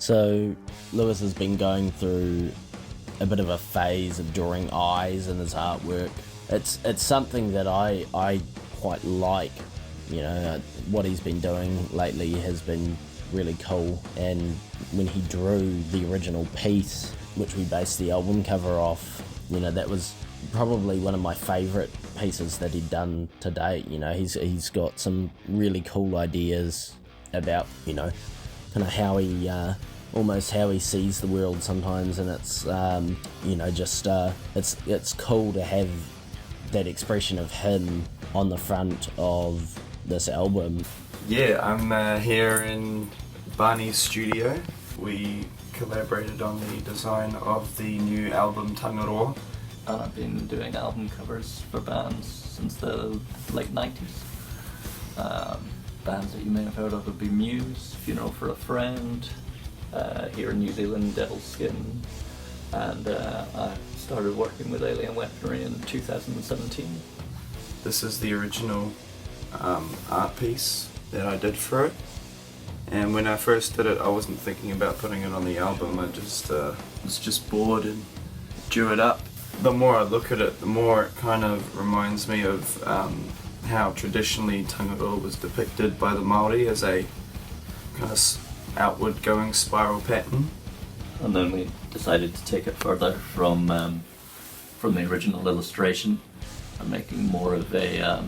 So Lewis has been going through a bit of a phase of drawing eyes in his artwork. It's something that I quite like. You know, what he's been doing lately has been really cool, and when he drew the original piece, which we based the album cover off, you know, that was probably one of my favourite pieces that he'd done to date. You know, he's got some really cool ideas about, you know, kind of how he almost how he sees the world sometimes, and it's you know, just it's cool to have that expression of him on the front of this album. Yeah, I'm here in Barney's studio. We collaborated on the design of the new album Tangaroa. And I've been doing album covers for bands since the late 90s. Bands that you may have heard of would be Muse, Funeral for a Friend, here in New Zealand, Devil's Skin, and I started working with Alien Weaponry in 2017. This is the original art piece that I did for it, and when I first did it I wasn't thinking about putting it on the album. I just was just bored and drew it up. The more I look at it, the more it kind of reminds me of how traditionally Tangaroa was depicted by the Māori as a kind of outward going spiral pattern. And then we decided to take it further from the original illustration and making more of a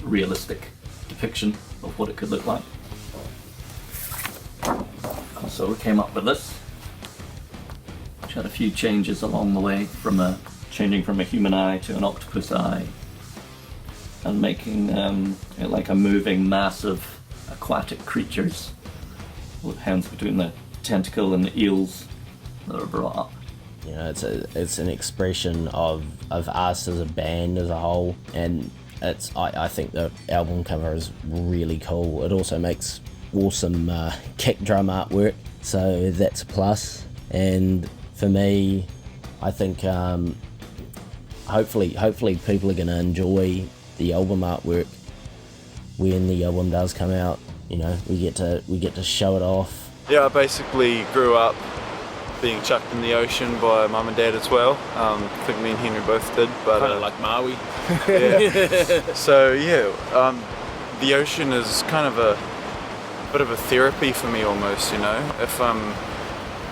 realistic depiction of what it could look like. So we came up with this, which had a few changes along the way, from changing from a human eye to an octopus eye, and making it like a moving mass of aquatic creatures, with hands between the tentacle and the eels that are brought up. You know, it's an expression of us as a band as a whole, and I think the album cover is really cool. It also makes awesome kick drum artwork, so that's a plus. And for me, I think hopefully people are going to enjoy the album artwork when the album does come out. You know, we get to show it off. Yeah, I basically grew up being chucked in the ocean by mum and dad as well. I think me and Henry both did, but kind of like Maui. Yeah. So yeah, the ocean is kind of a bit of a therapy for me almost. You know, if I'm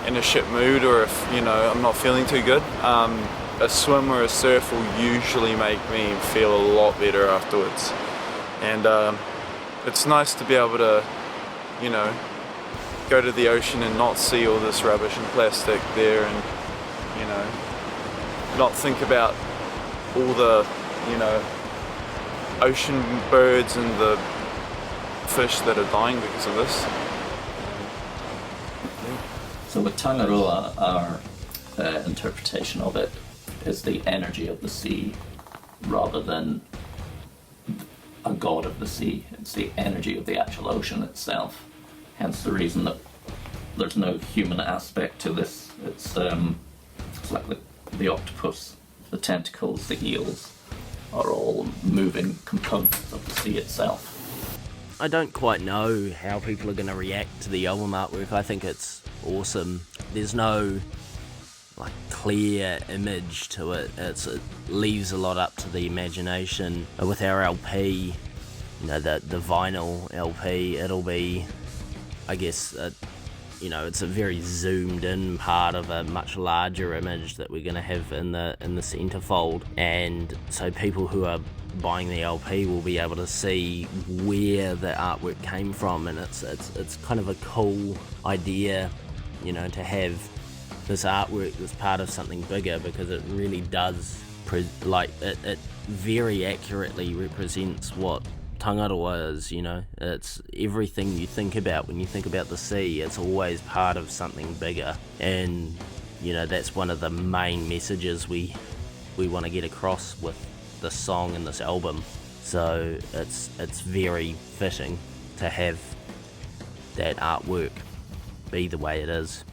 in a shit mood or if, you know, I'm not feeling too good, a swim or a surf will usually make me feel a lot better afterwards. And it's nice to be able to, you know, go to the ocean and not see all this rubbish and plastic there, and, you know, not think about all the, you know, ocean birds and the fish that are dying because of this. So with Tangaroa, our interpretation of it is the energy of the sea rather than a god of the sea. It's the energy of the actual ocean itself. Hence the reason that there's no human aspect to this. It's like the octopus, the tentacles, the eels are all moving components of the sea itself. I don't quite know how people are going to react to the album artwork. I think it's awesome. There's no like clear image to it. It leaves a lot up to the imagination. With our LP, you know, the vinyl LP, it'll be, I guess, you know, it's a very zoomed in part of a much larger image that we're going to have in the centerfold, and so people who are buying the LP will be able to see where the artwork came from, and it's kind of a cool idea, you know, to have this artwork that's part of something bigger, because it really does it very accurately represents what Tangaroa is. You know, it's everything you think about when you think about the sea. It's always part of something bigger, and you know, that's one of the main messages we want to get across with this song and this album. So it's very fitting to have that artwork be the way it is.